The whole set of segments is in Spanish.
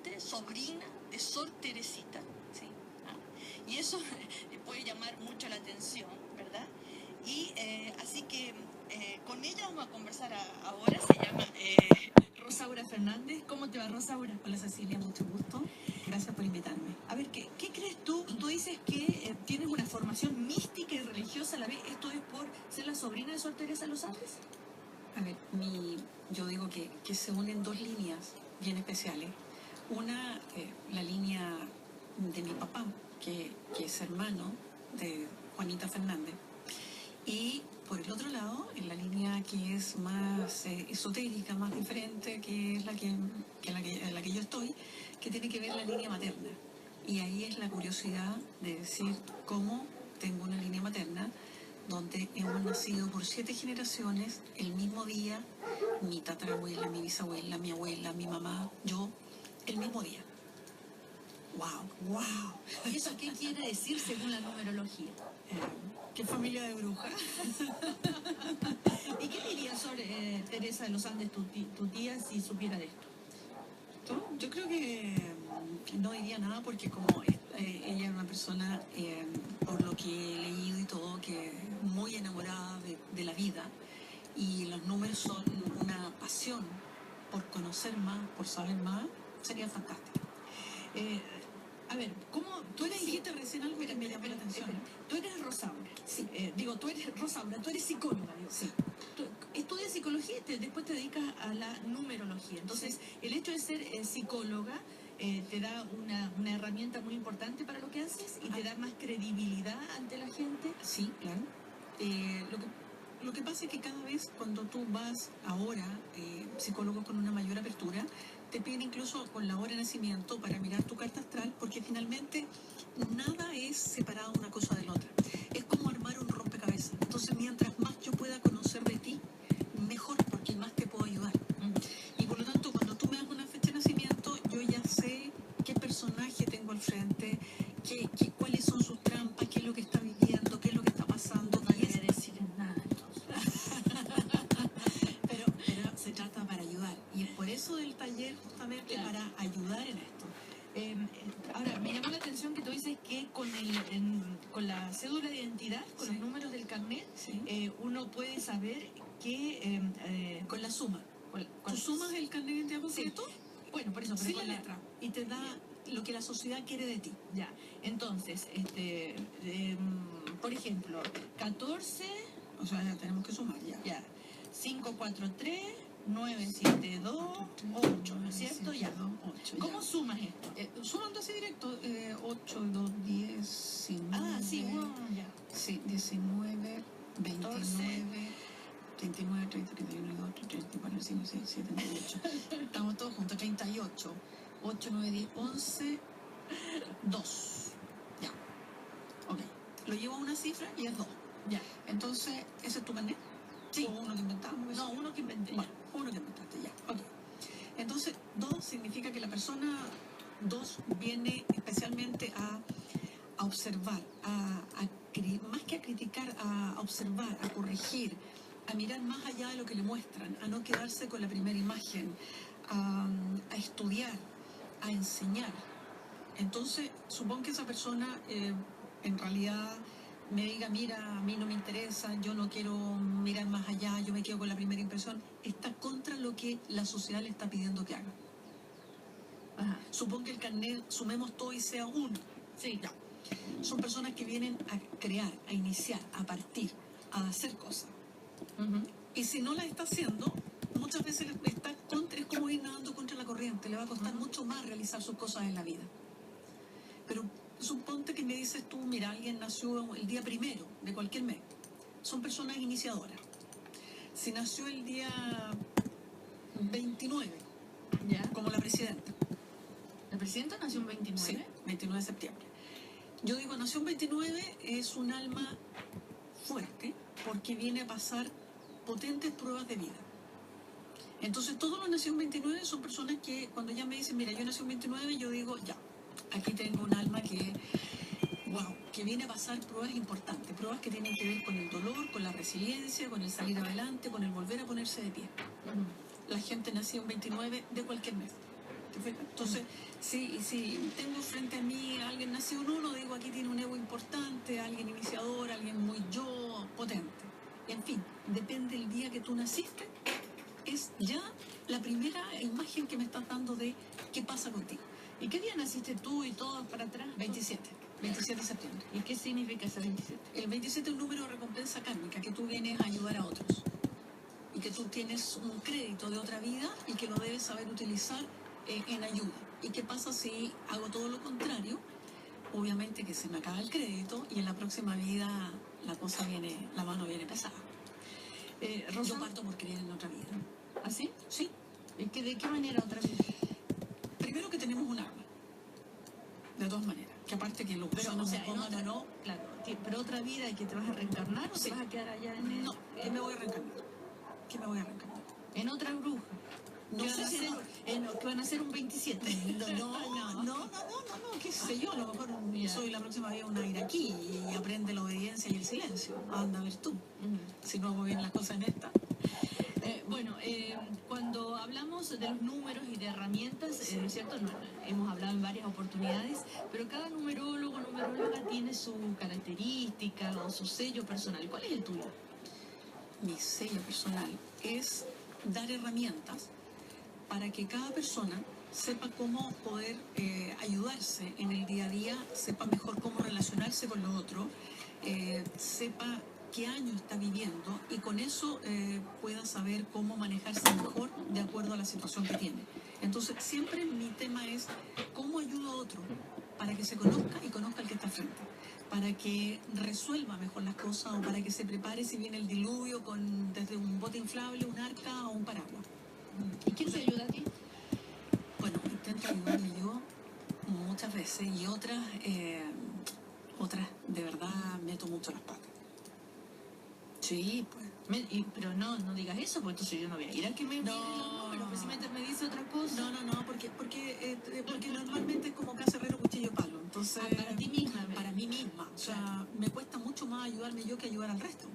adolescente, sobrina de Sor Teresita, ¿sí? Y eso puede llamar mucho la atención, ¿verdad? Y así que con ella vamos a conversar ahora. Se llama Rosaura Fernández. ¿Cómo te va, Rosaura? Hola, Cecilia, mucho gusto. Gracias por invitarme. A ver, ¿qué crees tú? Tú dices que tienes una formación mística y religiosa a la vez. ¿Esto es por ser la sobrina de Sor Teresa de los Andes? A ver, yo digo que se unen dos líneas bien especiales. Una, la línea de mi papá, que es hermano de Juanita Fernández. Y por el otro lado, en la línea que es más esotérica, más diferente, que es en la que yo estoy, que tiene que ver la línea materna. Y ahí es la curiosidad de decir cómo tengo una línea materna donde hemos nacido por 7 generaciones el mismo día, mi tatarabuela, mi bisabuela, mi abuela, mi mamá, yo, el mismo día. ¡Wow! ¡Wow! ¿Y eso qué quiere decir según la numerología? ¿Qué familia de brujas? ¿Y qué diría sobre Teresa de los Andes, tu tía, si supiera de esto? Yo creo que no diría nada porque como ella es una persona, por lo que he leído y todo, que muy enamorada de la vida, y los números son una pasión por conocer más, por saber más, sería fantástico. A ver, ¿cómo tú eres? Dijiste recién algo que me llamó la atención. Tú eres Rosaura. Sí. Tú eres Rosaura, tú eres psicóloga. Digo. Sí. Tú estudias psicología y después te dedicas a la numerología. Entonces, sí, el hecho de ser psicóloga te da una herramienta muy importante para lo que haces y te da más credibilidad ante la gente. Sí, claro. Lo que pasa es que cada vez cuando tú vas ahora, psicólogos con una mayor apertura, te piden incluso con la hora de nacimiento para mirar tu carta astral, porque finalmente nada es separado una cosa de la otra. Es como armar un rompecabezas. Entonces, mientras más yo pueda conocer de ti, mejor, porque más te puedo ayudar. Y por lo tanto, cuando tú me das una fecha de nacimiento, yo ya sé qué personaje tengo al frente, cuáles son sus trampas, qué es lo que está viviendo, qué es lo que está pasando. No quiere decir nada, entonces. pero se trata para ayudar. Y es por eso del taller, justamente, claro, para ayudar en esto. Ahora, me llamó la atención que tú dices que con la cédula de identidad, con los números del carnet, uno puede saber que... con la suma. ¿Tú sumas el carnet de identidad completo? Sí. Bueno, por eso, pero sí, con la letra. Y te da lo que la sociedad quiere de ti. Ya. Entonces, por ejemplo, 14... O sea, ya tenemos que sumar, ya. Ya. 543... 972, 8, ¿no es cierto? 7, ya. 8, ¿Cómo sumas esto? Sumando así directo, 8, 2, 19. Ah, sí, ya. Sí, 19, 29, 29, 30, 31, 2, 34, 5, 6, 7, 9, 8. Estamos todos juntos, 38. 8, 9, 10, 11, 2. Ya. Ok. Lo llevo a una cifra y es 2. Ya. Entonces, ¿ese es tu carnet? Sí. ¿O uno que inventamos? No, uno que inventé. Bueno, uno que inventaste, ya. Ok. Entonces, 2 significa que la persona 2 viene especialmente a observar, más que a criticar, a observar, a corregir, a mirar más allá de lo que le muestran, a no quedarse con la primera imagen, a estudiar, a enseñar. Entonces, supongo que esa persona en realidad me diga, mira, a mí no me interesa, yo no quiero mirar más allá, yo me quedo con la primera impresión, está contra lo que la sociedad le está pidiendo que haga. Ajá. Supongo que el carnet, sumemos todo y sea 1. Sí. Ya. Son personas que vienen a crear, a iniciar, a partir, a hacer cosas. Y si no las está haciendo, muchas veces está es como ir nadando contra la corriente, le va a costar mucho más realizar sus cosas en la vida. Pero suponte que me dices tú, mira, alguien nació el día 1 de cualquier mes. Son personas iniciadoras. Si nació el día 29, ¿ya? Como la presidenta. ¿La presidenta nació un 29? Sí, 29 de septiembre. Yo digo, nació un 29, es un alma fuerte porque viene a pasar potentes pruebas de vida. Entonces, todos los nacidos un 29 son personas que cuando ya me dicen, mira, yo nací un 29, yo digo, ya, aquí tengo un alma que viene a pasar pruebas importantes, pruebas que tienen que ver con el dolor, con la resiliencia, con el salir adelante, con el volver a ponerse de pie. La gente nacida un 29 de cualquier mes. ¿Te fijas? Entonces, si tengo frente a mí a alguien nacido en 1, digo, aquí tiene un ego importante, alguien iniciador, alguien muy yo, potente. En fin, depende del día que tú naciste, es ya la primera imagen que me estás dando de qué pasa contigo. ¿Y qué día naciste tú y todos para atrás? 27 de septiembre. ¿Y qué significa ese 27? El 27 es un número de recompensa kármica, que tú vienes a ayudar a otros. Y que tú tienes un crédito de otra vida y que lo debes saber utilizar en ayuda. ¿Y qué pasa si hago todo lo contrario? Obviamente que se me acaba el crédito y en la próxima vida la mano viene pesada. Yo parto por creer en otra vida. ¿Así? Sí. ¿De qué manera otra vez? Primero que tenemos un alma. De todas maneras. Que aparte que lo Pero, o sea, en pongan otra, o no. claro, pero otra vida y que te vas a reencarnar o Sí. te vas a quedar allá en el... No, que me voy a reencarnar. Que me voy a reencarnar. En otra bruja. No sé si que van a ser un 27. No, qué sé yo, a lo mejor Ya. soy la próxima vida una iraquí y aprende la obediencia y el silencio. Anda a ver tú, si no hago bien las cosas en esta. Cuando hablamos de los números y de herramientas, ¿no es cierto? Hemos hablado en varias oportunidades, pero cada numerólogo o numeróloga tiene su característica o su sello personal. ¿Cuál es el tuyo? Mi sello personal es dar herramientas para que cada persona sepa cómo poder ayudarse en el día a día, sepa mejor cómo relacionarse con los otros, sepa qué año está viviendo y con eso pueda saber cómo manejarse mejor de acuerdo a la situación que tiene. Entonces, siempre mi tema es cómo ayudo a otro para que se conozca y conozca al que está frente, para que resuelva mejor las cosas o para que se prepare si viene el diluvio desde un bote inflable, un arca o un paraguas. ¿Y quién te ayuda a ti? Bueno, intento ayudarme yo muchas veces y otras de verdad meto mucho las patas. Sí, pues. Pero no digas eso, porque entonces yo no voy a ir a que me miren los números, pues si me dice otra cosa. No, porque normalmente es como casa herrero, cuchillo palo. Entonces, para ti misma. Para mí misma. O sea, me cuesta mucho más ayudarme yo que ayudar al resto.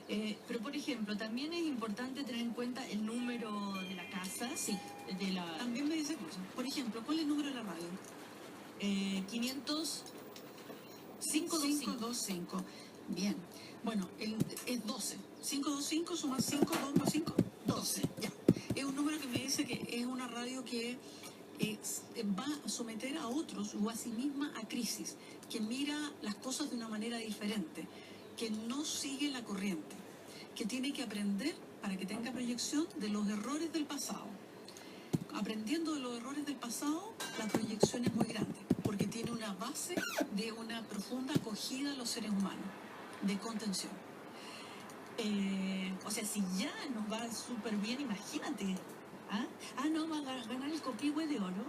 Pero, por ejemplo, también es importante tener en cuenta el número de la casa. Sí. También me dice cosas. Por ejemplo, ¿cuál es el número de la radio? 525. Bien. Bueno, es 12. 525 suma 5, 2 más 5, 12. Ya. Es un número que me dice que es una radio que va a someter a otros o a sí misma a crisis, que mira las cosas de una manera diferente, que no sigue la corriente, que tiene que aprender para que tenga proyección de los errores del pasado. Aprendiendo de los errores del pasado, la proyección es muy grande, porque tiene una base de una profunda acogida a los seres humanos, de contención. O sea, si ya nos va súper bien, imagínate. No, va a ganar el Copihue de Oro.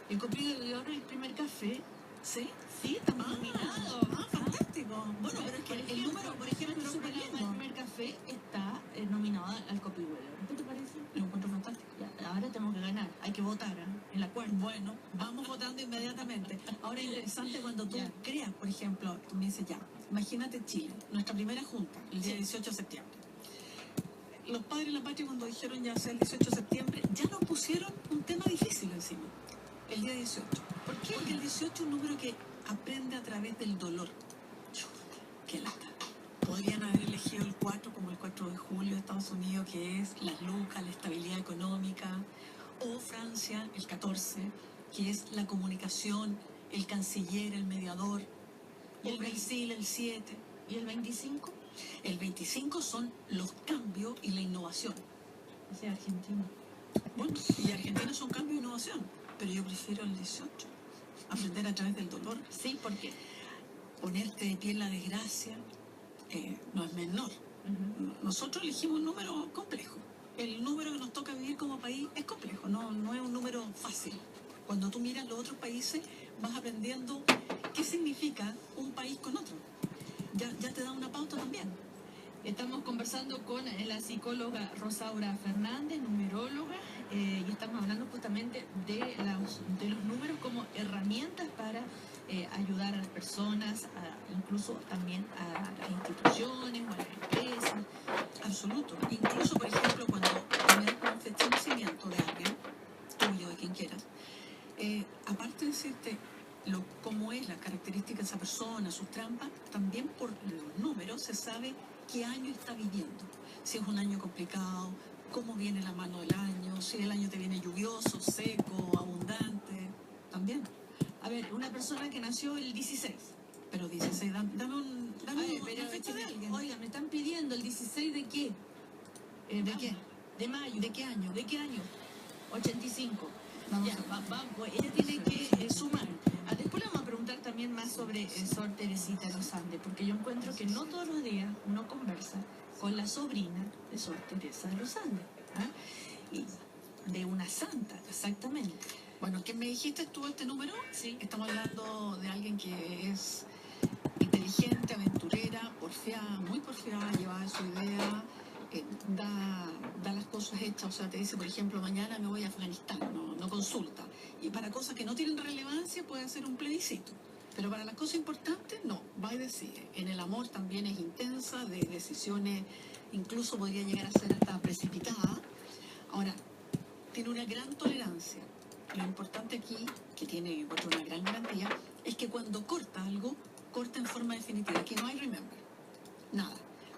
El Copihue de Oro, el primer café. ¿Sí? Sí, estamos nominados. Fantástico. Bueno, pero es que el número, por ejemplo, el primer café está nominado al Copihue de Oro. ¿Qué te parece? Lo encuentro fantástico. Ya, ahora tenemos que ganar. Hay que votar en la cuarta. Bueno, vamos votando inmediatamente. Ahora es interesante cuando tú creas, por ejemplo, tú me dices imagínate Chile, nuestra primera junta, el día 18 de septiembre. Los padres de la patria cuando dijeron ya sea el 18 de septiembre, ya nos pusieron un tema difícil encima, el día 18. ¿Por qué? Porque el 18 es un número que aprende a través del dolor. ¡Qué lata! Podrían haber elegido el 4 como el 4 de julio de Estados Unidos, que es las lucas, la estabilidad económica, o Francia, el 14, que es la comunicación, el canciller, el mediador, o Brasil, el 7. ¿Y el 25? El 25 son los cambios y la innovación. O sea, Argentina. Bueno, y Argentina son cambio e innovación, pero yo prefiero el 18. Aprender a través del dolor. Sí, ¿por qué? Ponerte de pie en la desgracia no es menor. Nosotros elegimos un número complejo. El número que nos toca vivir como país es complejo, no es un número fácil. Cuando tú miras los otros países, vas aprendiendo qué significa un país con otro. Ya te da una pauta también. Estamos conversando con la psicóloga Rosaura Fernández, numeróloga, y estamos hablando justamente de los números como herramientas para ayudar a las personas, incluso también a las instituciones o a las empresas. Absoluto. Incluso, por ejemplo, cuando me das una fecha de nacimiento de alguien, tuyo, de quien quieras, sus trampas, también por los números se sabe qué año está viviendo. Si es un año complicado, cómo viene la mano del año, si el año te viene lluvioso, seco, abundante, también. A ver, una persona que nació el 16. Pero 16, dame A ver, una pero fecha de alguien. oiga, me están pidiendo el 16 de qué? ¿De qué? De mayo. ¿De qué año? ¿De qué año? 85. Vamos Ya, a ver. pues ella tiene que sumar. Después le vamos a preguntar también más sobre Sor Teresita de los Andes, porque yo encuentro que no todos los días uno conversa con la sobrina de Sor Teresa de los Andes. ¿Ah? Y de una santa, exactamente. Bueno, ¿qué me dijiste tú este número? Sí. Estamos hablando de alguien que es inteligente, aventurera, porfiada, muy porfiada, llevada de su idea, da las cosas hechas, o sea, te dice, por ejemplo, mañana me voy a Afganistán, no consulta. Y para cosas que no tienen relevancia puede hacer un plebiscito. Pero para las cosas importantes, no, va y decide. En el amor también es intensa, de decisiones, incluso podría llegar a ser hasta precipitada. Ahora, tiene una gran tolerancia. Lo importante aquí, que tiene una gran garantía, es que cuando corta algo, corta en forma definitiva. Aquí no hay remember. Nada.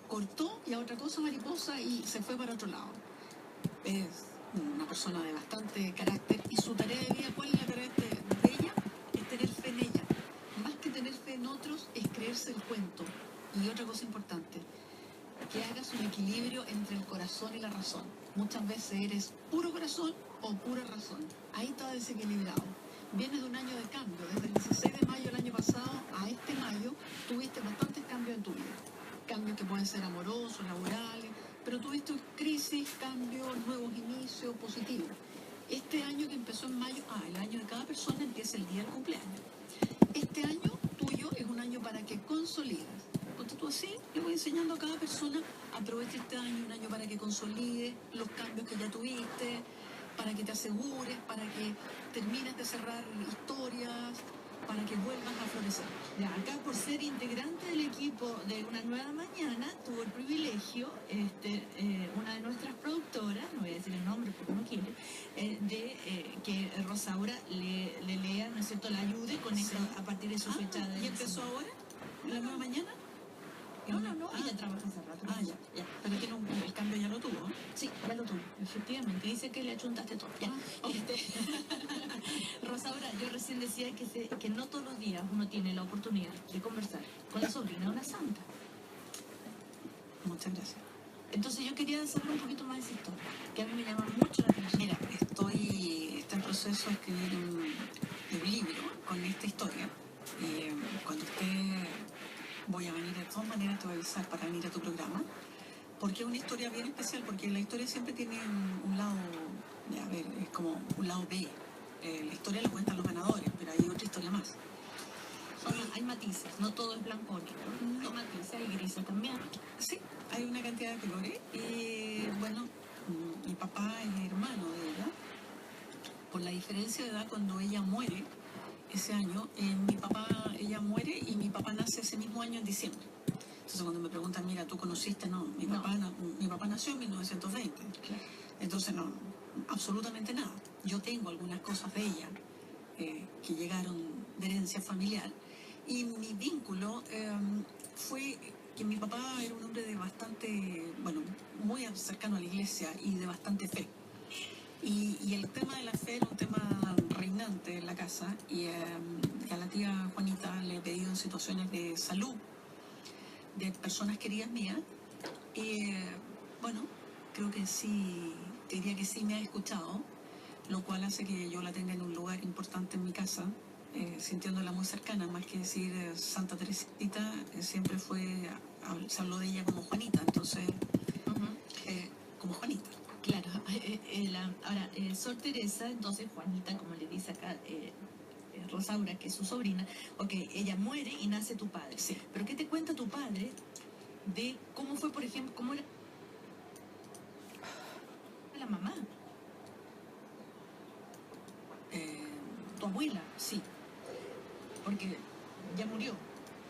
Cortó y a otra cosa mariposa y se fue para otro lado. Es una persona de bastante carácter y su tarea de vida, ¿cuál es la tarea de ella? Es tener fe en ella. Más que tener fe en otros, es creerse el cuento. Y otra cosa importante, que hagas un equilibrio entre el corazón y la razón. Muchas veces eres puro corazón o pura razón. Ahí está desequilibrado. Vienes de un año de cambio. Desde el 16 de mayo del año pasado a este mayo tuviste bastantes cambios en tu vida. Cambios que pueden ser amorosos, laborales, pero tuviste crisis, cambios, nuevos inicios, positivos. Este año que empezó en mayo, el año de cada persona empieza el día del cumpleaños. Este año tuyo es un año para que consolidas. Ponte tú así, le voy enseñando a cada persona, aprovecha este año, un año para que consolides los cambios que ya tuviste, para que te asegures, para que termines de cerrar historias, para que vuelvas a florecer. Ya, acá por ser integrante del equipo de Una Nueva Mañana, tuvo el privilegio, una de nuestras productoras, no voy a decir el nombre porque no quiere, que Rosaura le lea, ¿no es cierto?, la ayude con esto a partir de su fecha de ¿Y empezó nacimiento. ahora? ¿En la nueva mañana? No, ella trabaja hace rato. Ya. Pero tiene el cambio ya lo tuvo, ¿no? Sí, ya lo tuvo, efectivamente. Dice que le achuntaste todo. Ya. Rosaura, yo recién decía que no todos los días uno tiene la oportunidad de conversar con la sobrina de una santa. Muchas gracias. Entonces yo quería saber un poquito más de esa historia, que a mí me llama mucho la atención. Mira, está en proceso de escribir un libro con esta historia. Cuando voy a venir, de todas maneras te voy a avisar para venir a tu programa, porque es una historia bien especial, porque la historia siempre tiene un lado, es como un lado B. La historia la cuentan los ganadores, pero hay otra historia más. Hay matices, no todo es blanco o negro. Hay matices, hay grises también. Sí, hay una cantidad de colores. Bueno, mi papá es hermano de ella. Por la diferencia de edad, cuando ella muere, ese año, ella muere y mi papá nace ese mismo año en diciembre. Entonces cuando me preguntan, mira, ¿tú conociste? No, mi papá nació en 1920. Claro. Entonces no, absolutamente nada. Yo tengo algunas cosas de ella que llegaron de herencia familiar y mi vínculo fue que mi papá era un hombre de bastante, muy cercano a la iglesia y de bastante fe. Y el tema de la fe era un tema reinante en la casa y a la tía Juanita le he pedido en situaciones de salud de personas queridas mías y creo que sí, te diría que sí me ha escuchado, lo cual hace que yo la tenga en un lugar importante en mi casa, sintiéndola muy cercana, más que decir Santa Teresita, siempre se habló de ella como Juanita, entonces como Juanita. Claro, ahora, Sor Teresa, entonces Juanita, como le dice acá Rosaura, que es su sobrina, ella muere y nace tu padre. Sí. Pero ¿qué te cuenta tu padre de cómo fue, por ejemplo, cómo era la mamá? Tu abuela. Sí. Porque ya murió.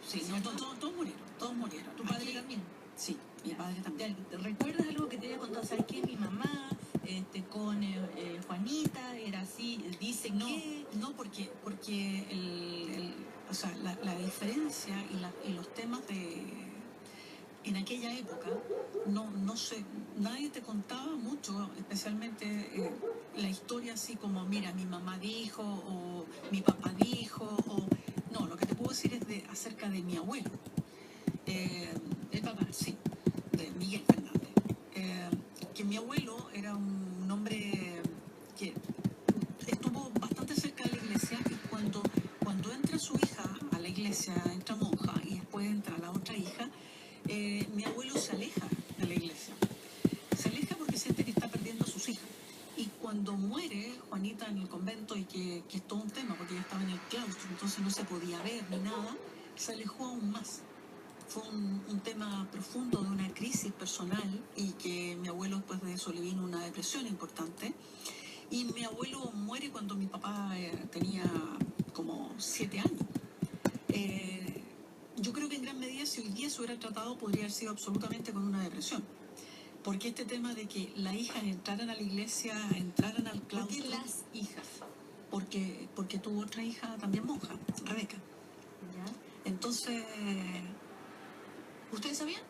Sí, no, todos murieron. ¿Tu padre también? Sí, mi padre también. ¿Recuerdas algo que te haya contado? ¿Sabes qué? Mi mamá con Juanita era así, dicen no, que... No, porque la diferencia y los temas en aquella época, no sé, nadie te contaba mucho, especialmente la historia así como, mira, mi mamá dijo, o mi papá dijo, o... No, lo que te puedo decir es acerca de mi abuelo. El papá, sí, de Miguel Fernández. Que mi abuelo era un hombre que estuvo bastante cerca de la iglesia, y cuando entra su hija a la iglesia, entra monja y después entra la otra hija, mi abuelo se aleja de la iglesia. Se aleja porque siente que está perdiendo a sus hijas. Y cuando muere Juanita en el convento, y que es todo un tema porque ella estaba en el claustro, entonces no se podía ver ni nada, se alejó aún más. Fue un tema profundo de una crisis personal, y que mi abuelo después de eso le vino una depresión importante. Y mi abuelo muere cuando mi papá tenía como 7 años. Yo creo que en gran medida, si hoy día se hubiera tratado, podría haber sido absolutamente con una depresión. Porque este tema de que las hijas entraran a la iglesia, entraran al claustro... ¿Por qué las hijas? Porque tuvo otra hija también monja, Rebeca. ¿Ya? Entonces... ¿Ustedes sabían?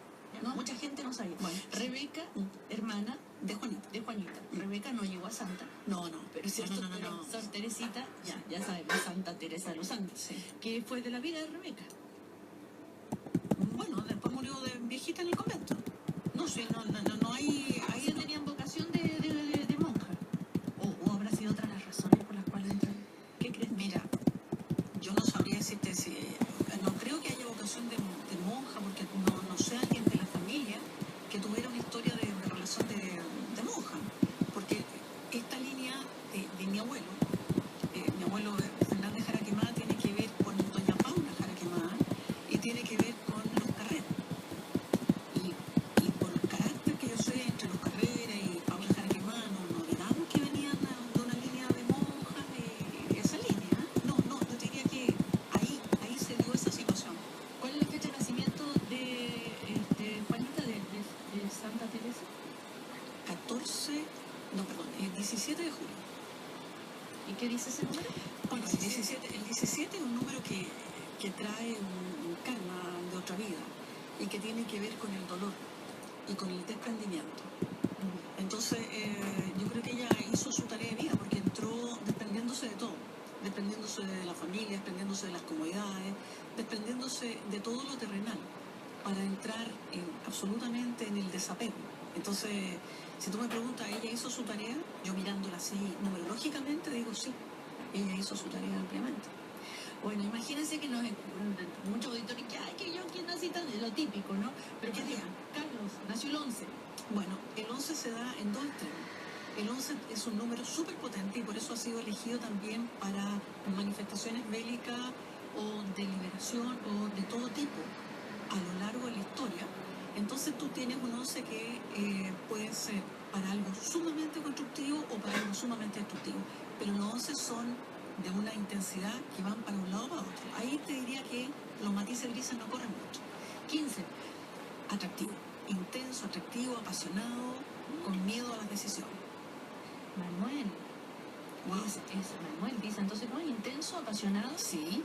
No. Mucha gente no sabía. Bueno, Rebeca, hermana de Juanita. de Juanita. Rebeca no llegó a santa, No. pero es cierto, No. Sor Teresita, ya sabemos, Santa Teresa de los Santos, Sí. que fue de la vida de Rebeca. Bueno, después murió de viejita en el convento. No sé, no hay... Ahí tenían vocación de monja. ¿O habrá sido otras las razones por las cuales entraron? ¿Qué crees? Mira, yo no sabría decirte si... No creo que haya vocación de monja, porque no sé alguien de la familia que tuviera una historia de relación de monja. Porque esta línea de mi abuelo Fernández Jaraquemada, tiene que ver con doña Paula Jaraquemada, y tiene que ver con los Carreras. Y por el carácter que yo sé entre los Carreras y Paula Jaraquemada, no digamos que venían de una línea de monjas, de esa línea. No, yo diría que ahí se dio esa situación. ¿Cuál es la fecha de nacimiento de Juanita, de Santa Teresa? 17 de julio. ¿Y qué dice ese número? Bueno, el 17 es un número que trae un karma de otra vida, y que tiene que ver con el dolor y con el desprendimiento. Entonces, yo creo que ella hizo su tarea de vida, porque entró desprendiéndose de todo, desprendiéndose de la familia, desprendiéndose de las comodidades, desprendiéndose de todo lo terrenal, para entrar absolutamente en el desapego. Entonces, si tú me preguntas, ¿ella hizo su tarea? Yo mirándola así numerológicamente digo sí, ella hizo su tarea ampliamente. Bueno, imagínense que muchos auditores que yo aquí nací tan, lo típico, ¿no? Pero ¿Qué día? Carlos nació el 11. Bueno, el 11 se da en 2 extremos. El 11 es un número súper potente, y por eso ha sido elegido también para manifestaciones bélicas o de liberación o de todo tipo a lo largo de la historia. Entonces tú tienes un 11 que puede ser para algo sumamente constructivo o para algo sumamente destructivo, pero los 11 son de una intensidad que van para un lado o para otro. Ahí te diría que los matices grises no corren mucho. 15. Atractivo, intenso, atractivo, apasionado, con miedo a las decisiones. Manuel. Wow. Es Manuel, dice. Entonces, ¿no? Intenso, apasionado. Sí,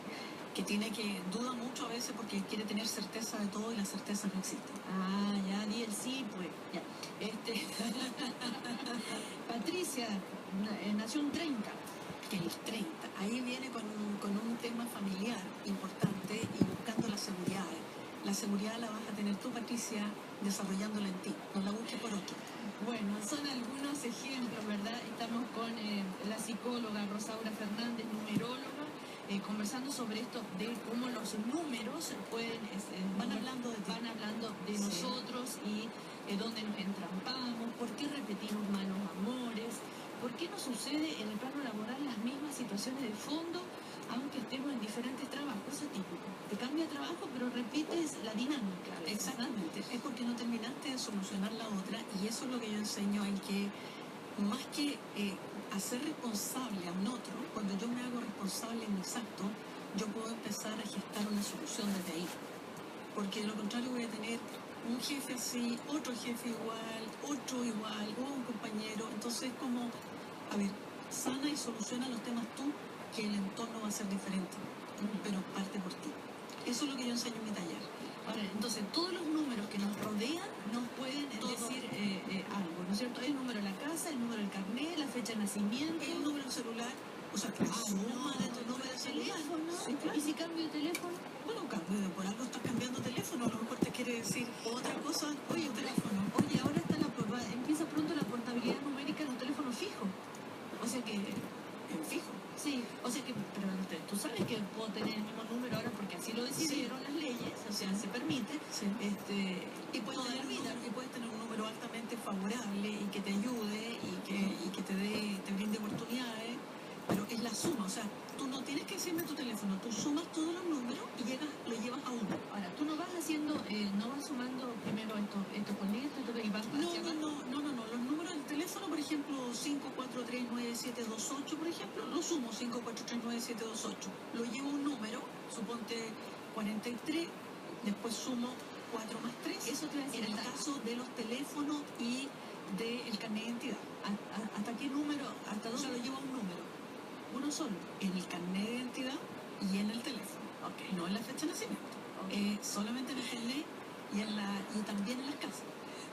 que duda mucho a veces porque quiere tener certeza de todo, y la certeza no existe. Ah, ya di el sí, pues. Ya. Patricia nació un 30. El 30, ahí viene con un tema familiar importante, y buscando la seguridad. La seguridad la vas a tener tú, Patricia, desarrollándola en ti, no la busques por otro. Bueno, son algunos ejemplos, ¿verdad? Estamos con la psicóloga Rosaura Fernández, numeróloga, conversando sobre esto de cómo los números pueden... Van hablando de ti. Van hablando de Sí. nosotros, y dónde nos entrampamos, por qué repetimos malos amores, por qué nos sucede en el plano laboral las mismas situaciones de fondo, aunque estemos en diferentes trabajos. Eso es típico. Te cambia de trabajo, pero repites la dinámica. Exactamente, es porque no terminaste de solucionar la otra, y eso es lo que yo enseño, en que más que hacer responsable a un otro, cuando yo me hago responsable en mis actos, yo puedo empezar a gestar una solución desde ahí. Porque de lo contrario voy a tener un jefe así, otro jefe igual, otro igual, o un compañero. Entonces, como, a ver, sana y soluciona los temas tú, que el entorno va a ser diferente, pero parte por ti. Eso es lo que yo enseño en mi taller. Ahora, entonces, todos los números que nos rodean nos pueden decir algo, ¿no es cierto? El número de la casa, el número del carnet, la fecha de nacimiento. El número del celular, o sea, la suma de tu número de celular. Sí, claro. ¿Y si cambio de teléfono? Bueno, cambio, por algo estás cambiando teléfono, a lo mejor te quiere decir otra cosa. Oye, teléfono. Oye, ahora está empieza pronto la portabilidad numérica en un teléfono fijo. O sea que... En fijo. Sí, o sea que, pero tú sabes que puedo tener el mismo número ahora porque así lo decidieron las leyes, o sea, se permite. Sí. Y puedes Toda tener la vida. Y puedes tener un número altamente favorable y que te ayude y que te brinde oportunidades, pero es la suma, o sea, tú no tienes que decirme tu teléfono, tú sumas todos los números y lo llevas a uno. Ahora, tú no vas haciendo, no vas sumando primero esto con esto y vas hacia abajo. No, los números del teléfono, por ejemplo, 5439728, por ejemplo, lo sumo, 5439728, lo llevo a un número, suponte 43, después sumo 4 más 3, eso te va a decir en el caso de los teléfonos y del carnet de identidad. ¿Hasta qué número? ¿Hasta O dónde? sea, lo llevo a un número, Uno solo. en el carnet de identidad y en el teléfono, no en la fecha de nacimiento, solamente en el carnet y también en las casas.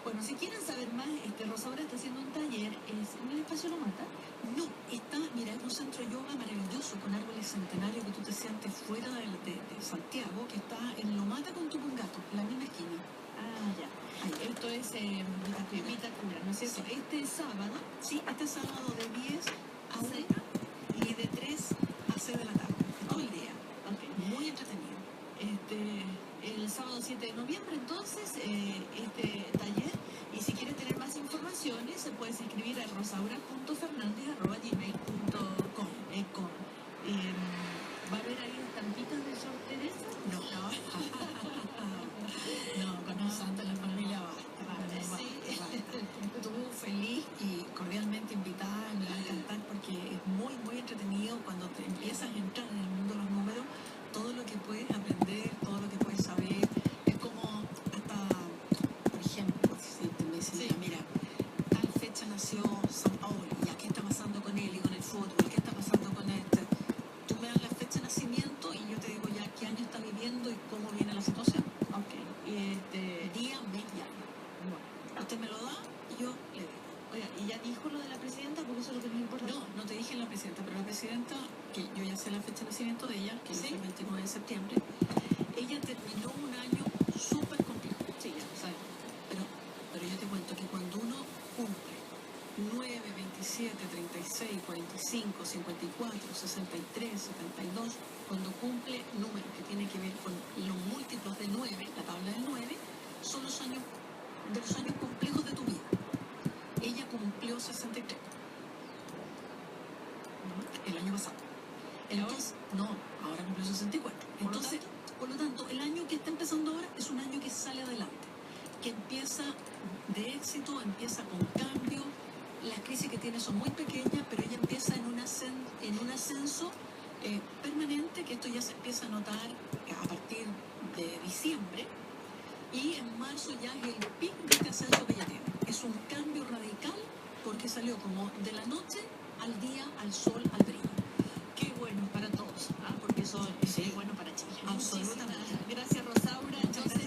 Bueno, si quieren saber más, Rosaura está haciendo un taller en el espacio Lomata. No, mira, es un centro de yoga maravilloso con árboles centenarios que tú te sientes fuera de Santiago, que está en Lomata con Tupungato, en la misma esquina. Ah, ya. Ahí. Esto es Vitacura, ¿no es cierto? Sí. Este sábado, Sí, este sábado de 10 a 1 Sí. y de 3 a 6 de la tarde, todo el día. Ok. Muy entretenido. El sábado 7 de noviembre, entonces, este taller. Y si quieres tener más informaciones, se puedes escribir a rosaura.fernandez@gmail.com. ¿Va a haber ahí estampitas de Sor Teresa? No, con un santo en la familia basta. Sí. Tú feliz y cordialmente invitada, me va a encantar porque es muy, muy entretenido cuando te empiezas a entrar en el mundo de los números, todo lo que puedes aprender, todo lo que puedes saber, es como hasta, por ejemplo, si te me dicen, Sí. mira, tal fecha nació San Paolo, ya qué está pasando con él y con el fútbol, qué está pasando con este. Tú me das la fecha de nacimiento y yo te digo ya qué año está viviendo y cómo viene la situación. Ok. Día, mes y año. Bueno. Usted me lo da y yo le digo. Oiga, ¿y ya dijo lo de la presidenta? Porque eso es lo que nos importa. No te dije la presidenta, pero la presidenta, que yo ya sé la fecha de nacimiento de ella, que ¿Sí? es el 29 de septiembre, ella terminó un año súper complejo. Sí, ya, sabes. Pero yo te cuento que cuando uno cumple 9, 27, 36, 45, 54, 63, 72, cuando cumple números que tienen que ver con los múltiplos de 9, la tabla del 9, son los años complejos de tu vida. Ella cumplió 63 el año pasado. Entonces, no, ahora cumplió 64. Entonces, por lo tanto, el año que está empezando ahora es un año que sale adelante, que empieza de éxito, empieza con cambio. Las crisis que tiene son muy pequeñas, pero ella empieza en un ascenso permanente, que esto ya se empieza a notar a partir de diciembre, y en marzo ya es el pic de este ascenso que ella tiene. Es un cambio radical porque salió como de la noche al día, al sol, al brillo. Qué bueno para todos, porque eso es bueno para Chile. Absolutamente. Muchísimas gracias, Rosaura. Entonces,